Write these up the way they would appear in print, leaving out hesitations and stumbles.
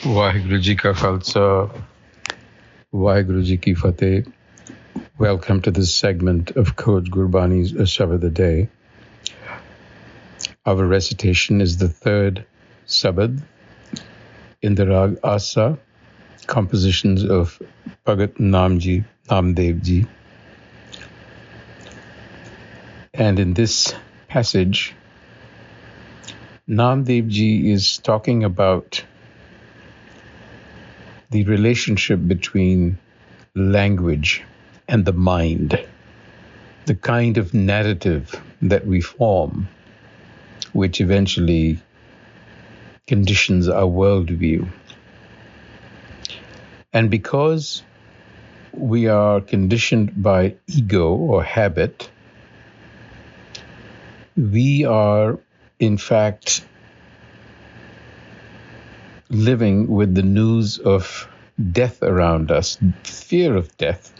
Waheguru Ji Ka Khalsa, Waheguru Ji Ki Fateh. Welcome to this segment of Coach Gurbani's a-sabad-a-day. Our recitation is the third sabad in the rag Asa, compositions of Bhagat Namdev Ji. And in this passage, Namdev Ji is talking about the relationship between language and the mind, the kind of narrative that we form, which eventually conditions our worldview. And because we are conditioned by ego or habit, we are, in fact, living with the news of death around us, fear of death.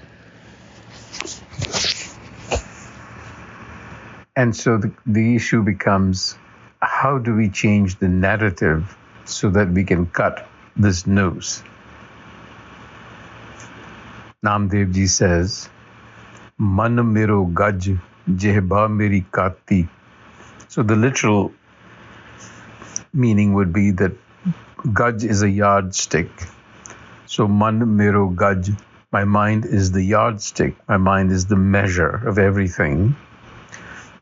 And so the issue becomes, how do we change the narrative so that we can cut this news? Namdev Ji says, Man Mero Gaj, Jehba Meri Kati. So the literal meaning would be that Gaj is a yardstick. So Man Mero Gaj, my mind is the yardstick. My mind is the measure of everything.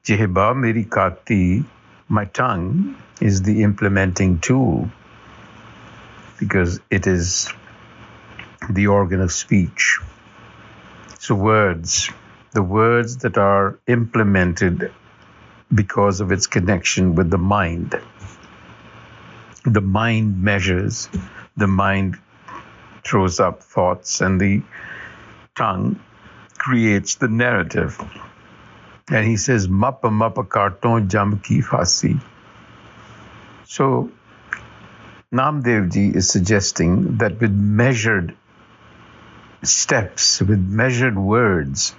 Jehba Meri Kati, my tongue is the implementing tool because it is the organ of speech. So the words that are implemented because of its connection with the mind. The mind measures, the mind throws up thoughts, and the tongue creates the narrative. And he says, Mappa mappa karton jam ki fasi. So Namdev Ji is suggesting that with measured steps, with measured words,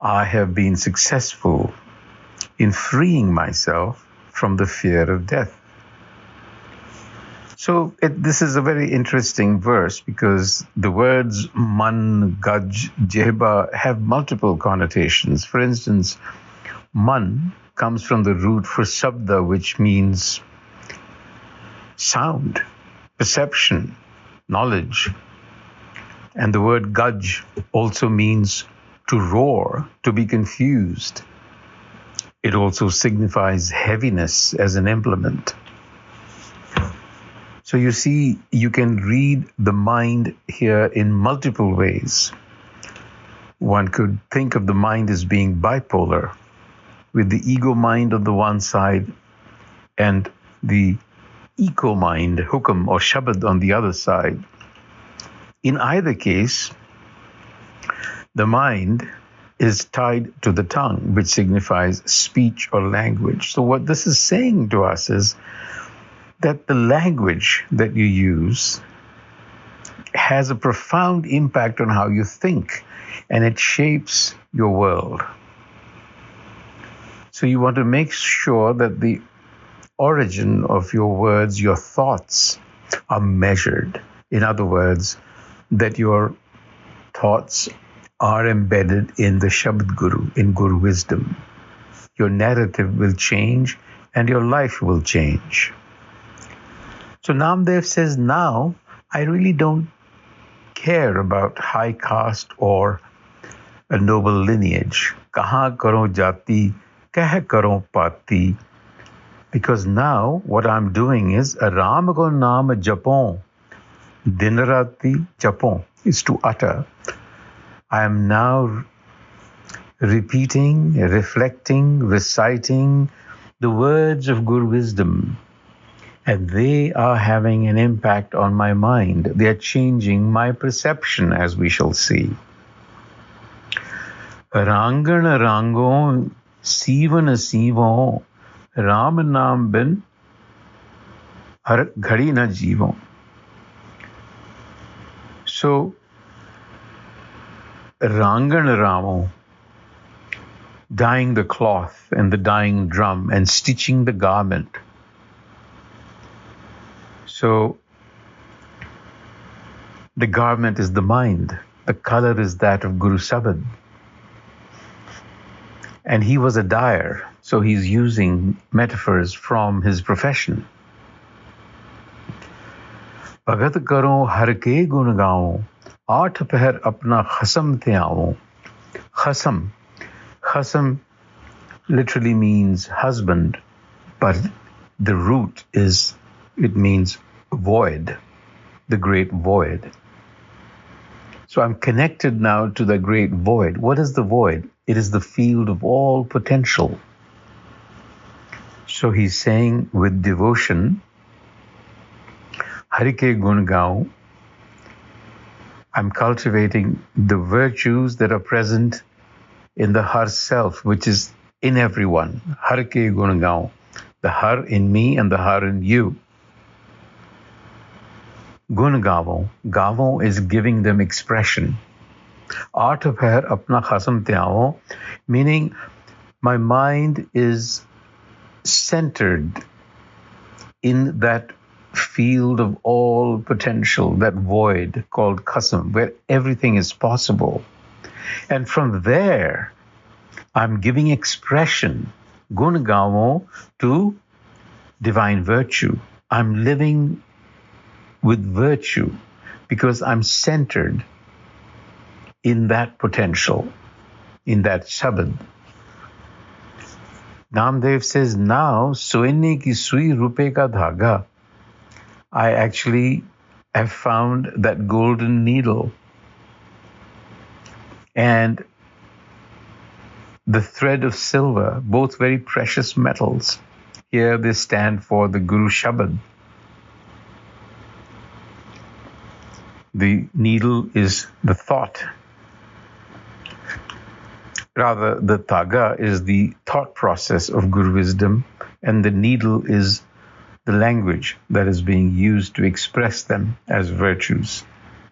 I have been successful in freeing myself from the fear of death. So this is a very interesting verse because the words man, gaj, jehba have multiple connotations. For instance, man comes from the root for sabda, which means sound, perception, knowledge. And the word gaj also means to roar, to be confused. It also signifies heaviness as an implement. So you see, you can read the mind here in multiple ways. One could think of the mind as being bipolar, with the ego mind on the one side and the eco mind, hukam or shabad, on the other side. In either case, the mind is tied to the tongue, which signifies speech or language. So what this is saying to us is that the language that you use has a profound impact on how you think, and it shapes your world. So you want to make sure that the origin of your words, your thoughts, are measured. In other words, that your thoughts are embedded in the Shabad Guru, in Guru wisdom. Your narrative will change and your life will change. So Namdev says, now I really don't care about high caste or a noble lineage. Kahan karo jati, keh karo pati. Because now what I'm doing is Ram ko naam japon, dinarati japon, is to utter. I am now repeating, reflecting, reciting the words of Guru wisdom. And they are having an impact on my mind. They are changing my perception, as we shall see. Rangan rangon, sivan sivo, Ram naam bin, har ghadi na jivo. So, Rangan Ramo, dyeing the cloth and the dyeing drum and stitching the garment. So the garment is the mind. The color is that of Guru Sabad. And he was a dyer, so he's using metaphors from his profession. भगत करो हर के गुण गाओ, आठ पहर अपना खसम ते आओ. Khasam. Khasam literally means husband, but the root is, it means void, the great void. So I'm connected now to the great void. What is the void? It is the field of all potential. So he's saying with devotion, Hari ke gun gaun, I'm cultivating the virtues that are present in the Har self, which is in everyone. Har ke gun gaun, the Har in me and the Har in you. Gun gaavon, gaavon is giving them expression. Art of her apna khasam te aavo, meaning my mind is centered in that field of all potential, that void called khasam, where everything is possible. And from there, I'm giving expression, gun gaavon, to divine virtue. I'm living with virtue because I'm centered in that potential, in that sabad. Namdev says, now, soine ki sui rupe ka dhaga, I actually have found that golden needle. And the thread of silver, both very precious metals. Here they stand for the Guru Shabad. The needle is the thought. Rather, the taga is the thought process of Guru wisdom, and the needle is the language that is being used to express them as virtues.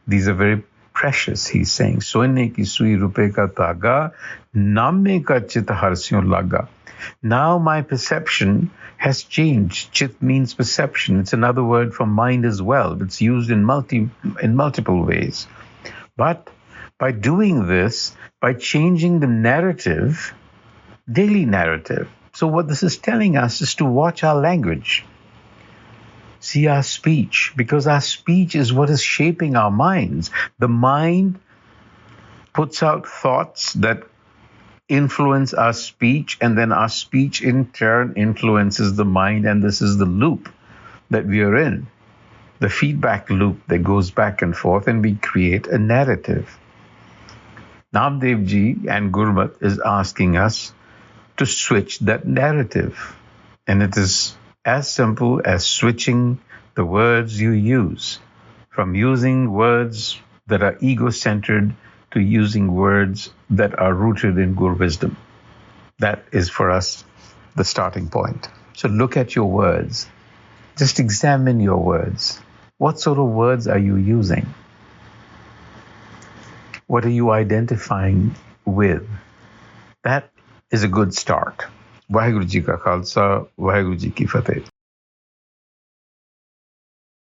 These are very precious, he's saying. Soine ki sui rupe ka taga, namme ka chit harsyon laga. Now my perception has changed. Chit means perception. It's another word for mind as well. It's used in multiple ways. But by doing this, by changing the narrative, daily narrative. So what this is telling us is to watch our language. See our speech, because our speech is what is shaping our minds. The mind puts out thoughts that influence our speech, and then our speech in turn influences the mind, and this is the loop that we are in, the feedback loop that goes back and forth, and we create a narrative. Namdev Ji and Gurmat is asking us to switch that narrative, and it is as simple as switching the words you use, from using words that are ego-centered to using words that are rooted in Guru wisdom. That is for us the starting point. So look at your words. Just examine your words. What sort of words are you using? What are you identifying with? That is a good start. Vaheguru Ji ka Khalsa, Vaheguru Ji ki Fateh.